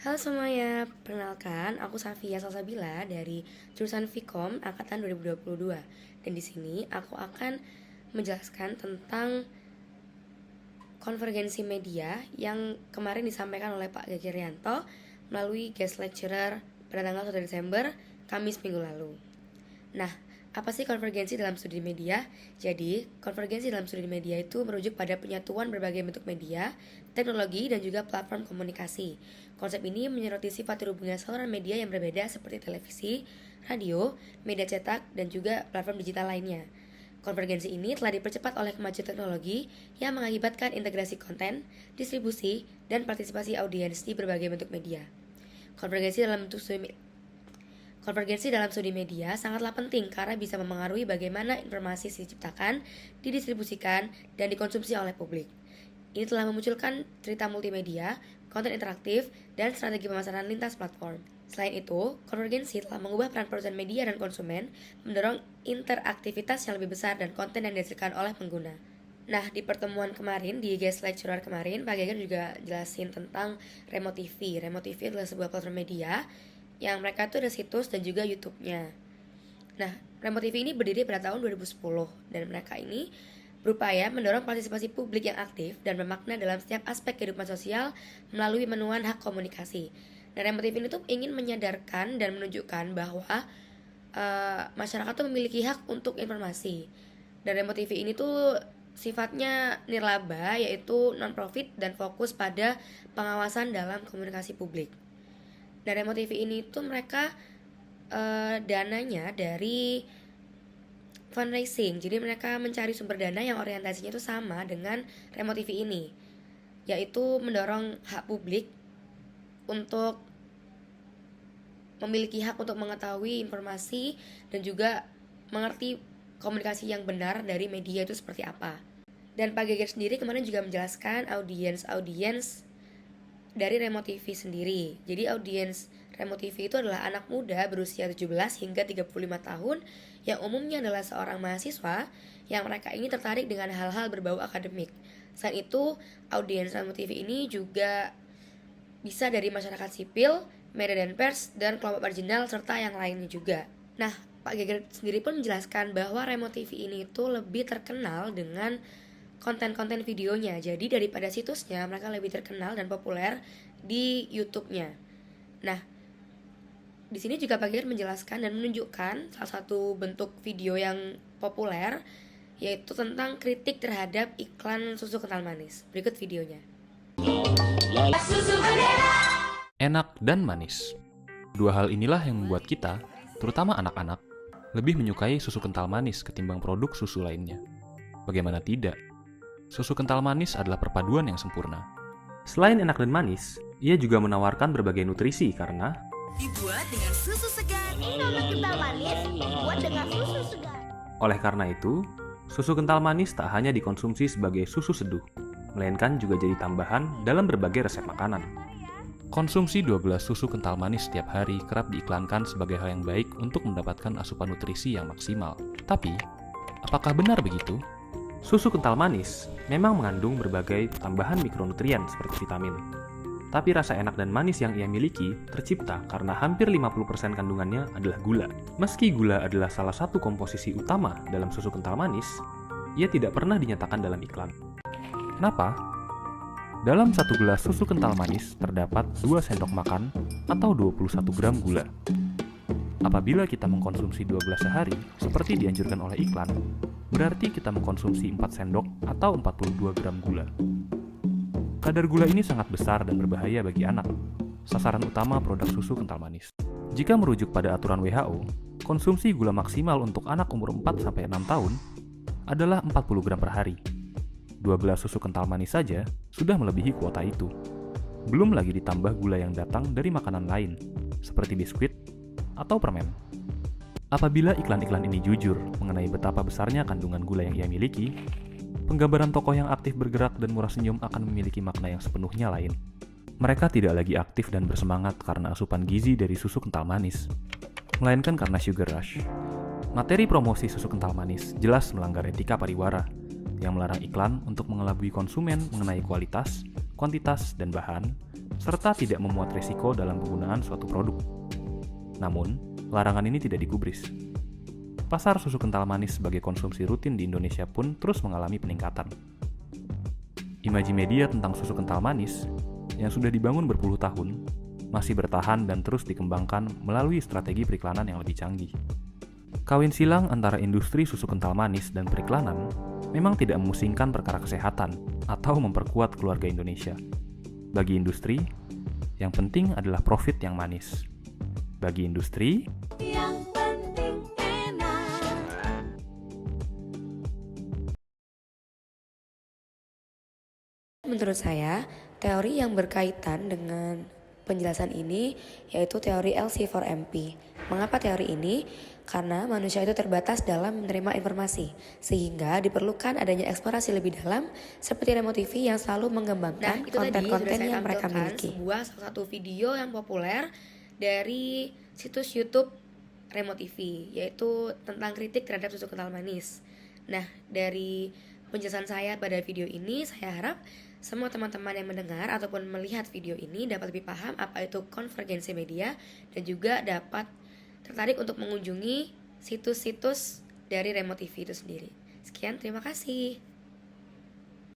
Halo semuanya, perkenalkan aku Safia Salsabila dari jurusan Vkom angkatan 2022. Dan di sini aku akan menjelaskan tentang konvergensi media yang kemarin disampaikan oleh Pak Gege Rianto melalui guest lecturer pada tanggal 1 Desember, Kamis minggu lalu. Nah, apa sih konvergensi dalam studi media? Jadi, konvergensi dalam studi media itu merujuk pada penyatuan berbagai bentuk media, teknologi, dan juga platform komunikasi. Konsep ini menyoroti sifat hubungan saluran media yang berbeda seperti televisi, radio, media cetak, dan juga platform digital lainnya. Konvergensi ini telah dipercepat oleh kemajuan teknologi yang mengakibatkan integrasi konten, distribusi, dan partisipasi audiens di berbagai bentuk media. Konvergensi dalam studi media sangatlah penting karena bisa memengaruhi bagaimana informasi diciptakan, didistribusikan, dan dikonsumsi oleh publik. Ini telah memunculkan cerita multimedia, konten interaktif, dan strategi pemasaran lintas platform. Selain itu, konvergensi telah mengubah peran perusahaan media dan konsumen, mendorong interaktivitas yang lebih besar dan konten yang dihasilkan oleh pengguna. Nah, di pertemuan kemarin, di guest lecturer kemarin, Pak Geger juga jelasin tentang Remo TV. Remo TV adalah sebuah platform media yang mereka tuh ada situs dan juga YouTube-nya. Nah, Remo TV ini berdiri pada tahun 2010 dan mereka ini berupaya mendorong partisipasi publik yang aktif dan bermakna dalam setiap aspek kehidupan sosial melalui menuan hak komunikasi. Dan Remo TV ini tuh ingin menyadarkan dan menunjukkan bahwa masyarakat tuh memiliki hak untuk informasi. Dan Remo TV ini tuh sifatnya nirlaba, yaitu non-profit dan fokus pada pengawasan dalam komunikasi publik. Dan Remo TV ini tuh mereka dananya dari fundraising. Jadi mereka mencari sumber dana yang orientasinya itu sama dengan Remo TV ini, yaitu mendorong hak publik untuk memiliki hak untuk mengetahui informasi dan juga mengerti komunikasi yang benar dari media itu seperti apa. Dan Pak Geger sendiri kemarin juga menjelaskan audiens dari Remo TV sendiri. Jadi audiens Remo TV itu adalah anak muda berusia 17 hingga 35 tahun yang umumnya adalah seorang mahasiswa yang mereka ini tertarik dengan hal-hal berbau akademik. Selain itu, audiens Remo TV ini juga bisa dari masyarakat sipil, media dan pers, dan kelompok marginal serta yang lainnya juga. Nah, Pak Geger sendiri pun menjelaskan bahwa Remo TV ini itu lebih terkenal dengan konten-konten videonya. Jadi daripada situsnya, mereka lebih terkenal dan populer di YouTube-nya. Nah, di sini juga Pak Geger menjelaskan dan menunjukkan salah satu bentuk video yang populer, yaitu tentang kritik terhadap iklan susu kental manis. Berikut videonya. Enak dan manis. Dua hal inilah yang membuat kita, terutama anak-anak, lebih menyukai susu kental manis ketimbang produk susu lainnya. Bagaimana tidak? Susu kental manis adalah perpaduan yang sempurna. Selain enak dan manis, ia juga menawarkan berbagai nutrisi karena dibuat dengan susu segar. Indomie kental manis dibuat dengan susu segar. oleh karena itu, susu kental manis tak hanya dikonsumsi sebagai susu seduh, melainkan juga jadi tambahan dalam berbagai resep makanan. Konsumsi 2 gelas susu kental manis setiap hari kerap diiklankan sebagai hal yang baik untuk mendapatkan asupan nutrisi yang maksimal. Tapi, apakah benar begitu? Susu kental manis memang mengandung berbagai tambahan mikronutrien seperti vitamin. Tapi rasa enak dan manis yang ia miliki tercipta karena hampir 50% kandungannya adalah gula. Meski gula adalah salah satu komposisi utama dalam susu kental manis, ia tidak pernah dinyatakan dalam iklan. Kenapa? Dalam 1 gelas susu kental manis terdapat 2 sendok makan atau 21 gram gula. Apabila kita mengkonsumsi 2 gelas sehari, seperti dianjurkan oleh iklan, berarti kita mengkonsumsi 4 sendok atau 42 gram gula. Kadar gula ini sangat besar dan berbahaya bagi anak, sasaran utama produk susu kental manis. Jika merujuk pada aturan WHO, konsumsi gula maksimal untuk anak umur 4-6 tahun adalah 40 gram per hari. 2 gelas susu kental manis saja sudah melebihi kuota itu. Belum lagi ditambah gula yang datang dari makanan lain, seperti biskuit atau permen. Apabila iklan-iklan ini jujur mengenai betapa besarnya kandungan gula yang ia miliki, penggambaran tokoh yang aktif bergerak dan murah senyum akan memiliki makna yang sepenuhnya lain. Mereka tidak lagi aktif dan bersemangat karena asupan gizi dari susu kental manis, melainkan karena sugar rush. Materi promosi susu kental manis jelas melanggar etika pariwara, yang melarang iklan untuk mengelabui konsumen mengenai kualitas, kuantitas, dan bahan, serta tidak memuat risiko dalam penggunaan suatu produk. Namun, larangan ini tidak digubris. Pasar susu kental manis sebagai konsumsi rutin di Indonesia pun terus mengalami peningkatan. Imaji media tentang susu kental manis yang sudah dibangun berpuluh tahun masih bertahan dan terus dikembangkan melalui strategi periklanan yang lebih canggih. Kawin silang antara industri susu kental manis dan periklanan memang tidak memusingkan perkara kesehatan atau memperkuat keluarga Indonesia. Bagi industri, yang penting adalah profit yang manis. Bagi industri, Yang penting enak. Menurut saya, teori yang berkaitan dengan penjelasan ini yaitu teori LC4MP. Mengapa teori ini? Karena manusia itu terbatas dalam menerima informasi, sehingga diperlukan adanya eksplorasi lebih dalam seperti Remo TV yang selalu mengembangkan konten-konten yang mereka miliki. Sebuah salah satu video yang populer dari situs YouTube Remo TV, yaitu tentang kritik terhadap susu kental manis. Nah, dari penjelasan saya pada video ini, saya harap semua teman-teman yang mendengar ataupun melihat video ini dapat lebih paham apa itu konvergensi media dan juga dapat tertarik untuk mengunjungi situs-situs dari Remo TV itu sendiri. Sekian, terima kasih.